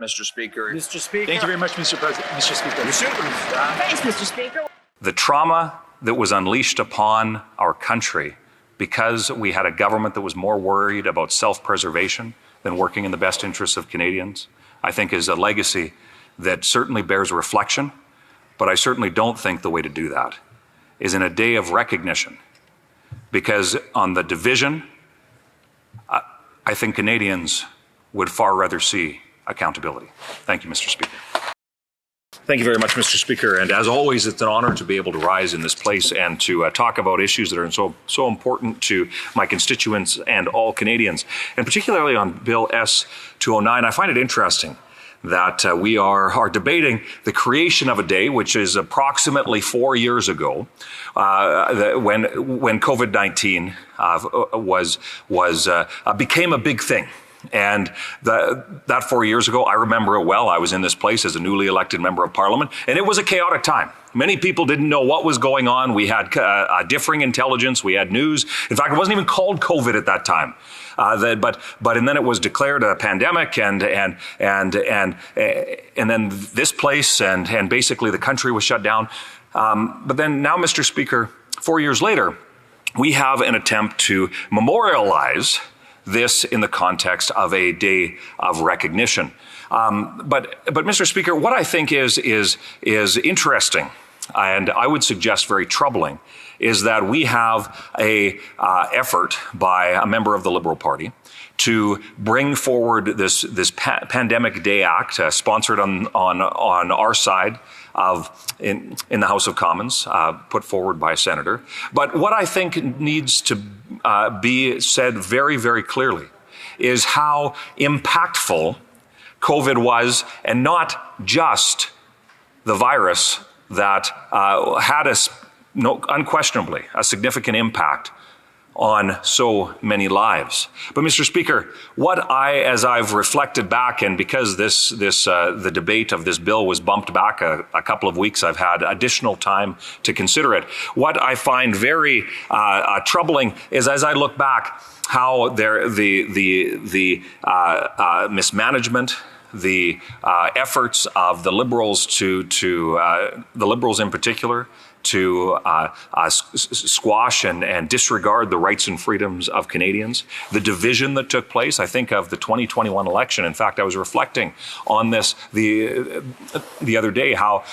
Mr. Speaker. Mr. Speaker. Thank you very much, Mr. President. Mr. Speaker. Thanks, Mr. Speaker. The trauma that was unleashed upon our country because we had a government that was more worried about self-preservation than working in the best interests of Canadians, I think is a legacy that certainly bears reflection, but I certainly don't think the way to do that is in a day of recognition. Because on the division, I think Canadians would far rather see accountability. Thank you, Mr. Speaker. Thank you very much, Mr. Speaker. And as always, it's an honor to be able to rise in this place and to talk about issues that are so important to my constituents and all Canadians, and particularly on Bill S-209. I find it interesting that we are debating the creation of a day, which is approximately 4 years ago, when COVID-19 became a big thing. And that 4 years ago, I remember it well. I was in this place as a newly elected member of Parliament, and it was a chaotic time. Many people didn't know what was going on. We had differing intelligence. We had news. In fact, it wasn't even called COVID at that time. And then it was declared a pandemic, and then this place and basically the country was shut down. But then now, Mr. Speaker, 4 years later, we have an attempt to memorialize this in the context of a day of recognition. But Mr. Speaker, what I think is interesting, and I would suggest very troubling, is that we have a effort by a member of the Liberal Party to bring forward this Pandemic Day Act, sponsored on our side in the House of Commons, put forward by a senator. But what I think needs to be said very, very clearly is how impactful COVID was, and not just the virus that had unquestionably a significant impact on so many lives. But Mr. Speaker, as I've reflected back, and because the debate of this bill was bumped back a couple of weeks, I've had additional time to consider it. What I find very troubling is, as I look back, how the mismanagement, the efforts of the Liberals the Liberals in particular, to squash and disregard the rights and freedoms of Canadians. The division that took place, I think of the 2021 election. In fact, I was reflecting on this the other day, how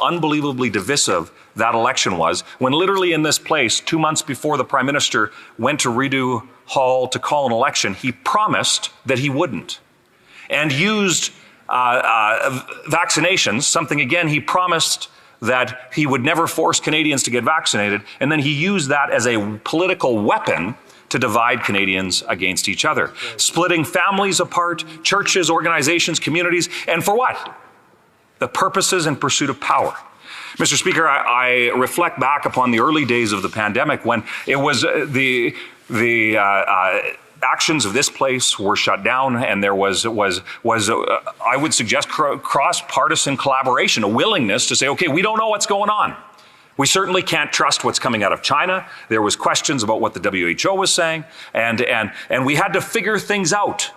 unbelievably divisive that election was, when literally in this place, 2 months before the Prime Minister went to Rideau Hall to call an election, he promised that he wouldn't, and used vaccinations, something again he promised that he would never force Canadians to get vaccinated, and then he used that as a political weapon to divide Canadians against each other, splitting families apart, churches, organizations, communities, and for what? The purposes and pursuit of power. Mr. Speaker, I reflect back upon the early days of the pandemic when it was the actions of this place were shut down, and there was I would suggest cross-partisan collaboration, a willingness to say, okay, we don't know what's going on. We certainly can't trust what's coming out of China. There was questions about what the WHO was saying, and we had to figure things out.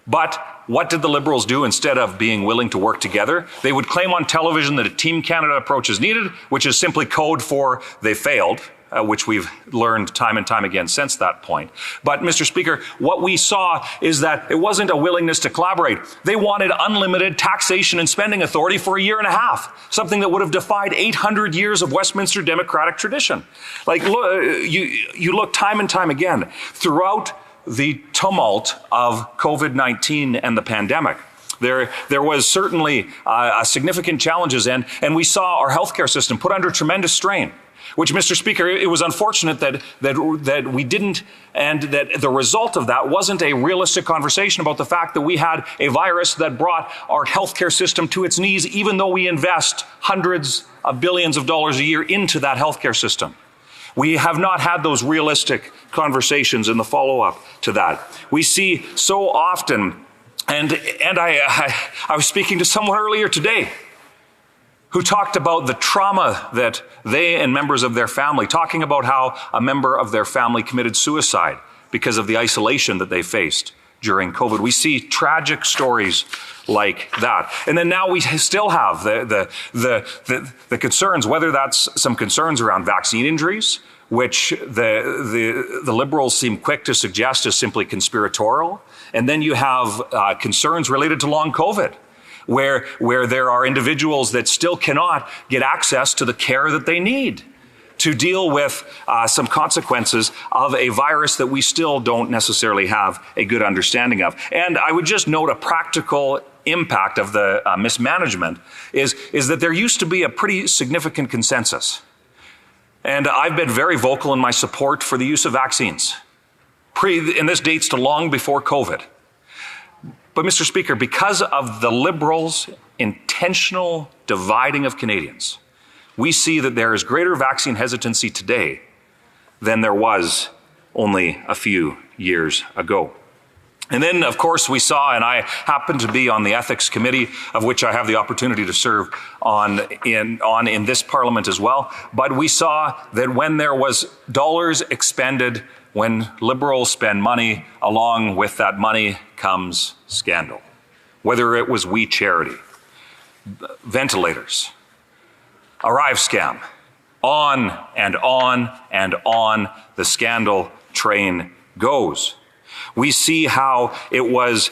But what did the Liberals do instead of being willing to work together? They would claim on television that a Team Canada approach is needed, which is simply code for they failed, which we've learned time and time again since that point. But, Mr. Speaker, what we saw is that it wasn't a willingness to collaborate. They wanted unlimited taxation and spending authority for a year and a half, something that would have defied 800 years of Westminster democratic tradition. Like, you look time and time again throughout the tumult of COVID-19 and the pandemic. There was certainly significant challenges, and we saw our healthcare system put under tremendous strain. Which, Mr. Speaker, it was unfortunate that we didn't, and that the result of that wasn't a realistic conversation about the fact that we had a virus that brought our healthcare system to its knees, even though we invest hundreds of billions of dollars a year into that healthcare system. We have not had those realistic conversations in the follow-up to that. We see so often, and I was speaking to someone earlier today who talked about the trauma that they and members of their family, talking about how a member of their family committed suicide because of the isolation that they faced during COVID. We see tragic stories like that. And then now we still have the concerns, whether that's some concerns around vaccine injuries, which the Liberals seem quick to suggest is simply conspiratorial. And then you have concerns related to long COVID, where there are individuals that still cannot get access to the care that they need to deal with some consequences of a virus that we still don't necessarily have a good understanding of. And I would just note a practical impact of the mismanagement is that there used to be a pretty significant consensus. And I've been very vocal in my support for the use of vaccines. And this dates to long before COVID. But Mr. Speaker, because of the Liberals' intentional dividing of Canadians, we see that there is greater vaccine hesitancy today than there was only a few years ago. And then, of course, we saw, and I happen to be on the ethics committee, of which I have the opportunity to serve on in this parliament as well. But we saw that when there was dollars expended, when Liberals spend money, along with that money comes scandal. Whether it was We Charity, ventilators, Arrive scam, on and on and on the scandal train goes. We see how it was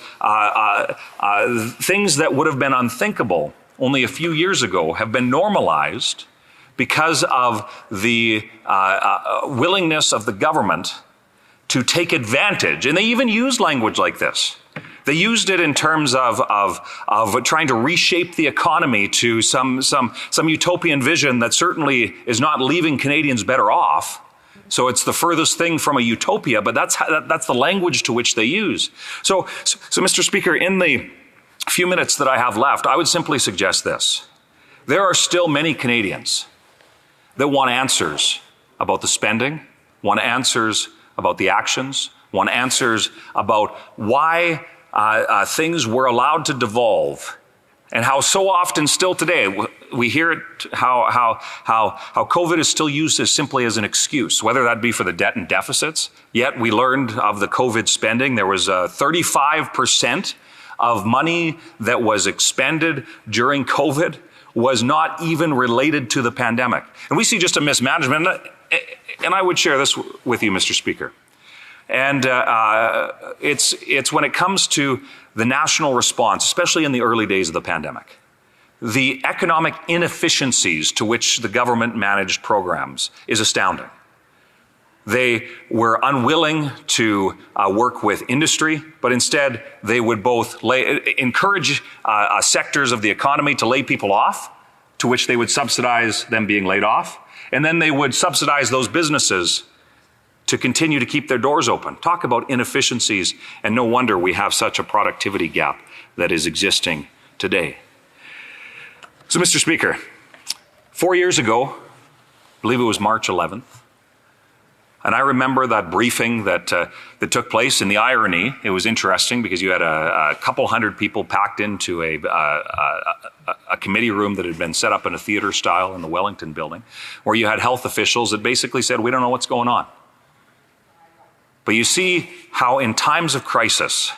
things that would have been unthinkable only a few years ago have been normalized because of the willingness of the government to take advantage. And they even used language like this. They used it in terms of trying to reshape the economy to some utopian vision that certainly is not leaving Canadians better off. So it's the furthest thing from a utopia, but that's the language to which they use. So Mr. Speaker, in the few minutes that I have left, I would simply suggest this. There are still many Canadians that want answers about the spending, want answers about the actions, want answers about why things were allowed to devolve, and how so often still today we hear it, how COVID is still used as simply as an excuse, whether that be for the debt and deficits. Yet we learned of the COVID spending. There was 35% of money that was expended during COVID was not even related to the pandemic. And we see just a mismanagement. And I would share this with you, Mr. Speaker. And it's when it comes to the national response, especially in the early days of the pandemic, the economic inefficiencies to which the government managed programs is astounding. They were unwilling to work with industry, but instead they would both encourage sectors of the economy to lay people off, to which they would subsidize them being laid off, and then they would subsidize those businesses to continue to keep their doors open. Talk about inefficiencies, and no wonder we have such a productivity gap that is existing today. So, Mr. Speaker, 4 years ago, I believe it was March 11th, and I remember that briefing that took place. And the irony, it was interesting because you had a couple hundred people packed into a committee room that had been set up in a theater style in the Wellington building, where you had health officials that basically said, we don't know what's going on. But you see how in times of crisis,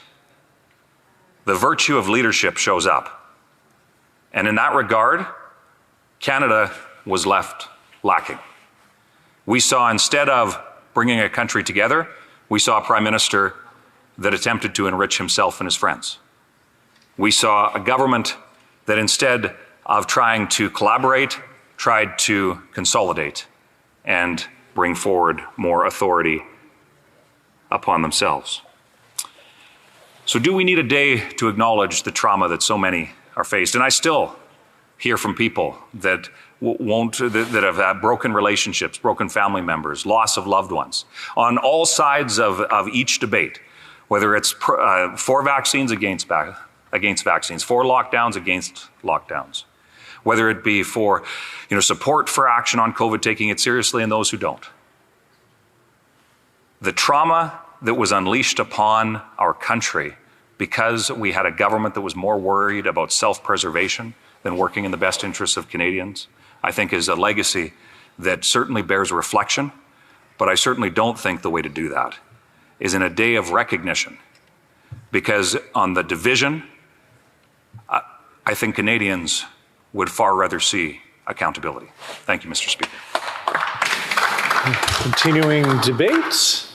the virtue of leadership shows up. And in that regard, Canada was left lacking. We saw, instead of bringing a country together, we saw a prime minister that attempted to enrich himself and his friends. We saw a government that, instead of trying to collaborate, tried to consolidate and bring forward more authority upon themselves. So do we need a day to acknowledge the trauma that so many are faced? And I still hear from people that that have had broken relationships, broken family members, loss of loved ones, on all sides of each debate, whether it's for vaccines, against vaccines, for lockdowns, against lockdowns, whether it be for support for action on COVID, taking it seriously, and those who don't. The trauma that was unleashed upon our country because we had a government that was more worried about self-preservation than working in the best interests of Canadians, I think is a legacy that certainly bears reflection, but I certainly don't think the way to do that is in a day of recognition Because on the division, I think Canadians would far rather see accountability. Thank you, Mr. Speaker. Continuing debate.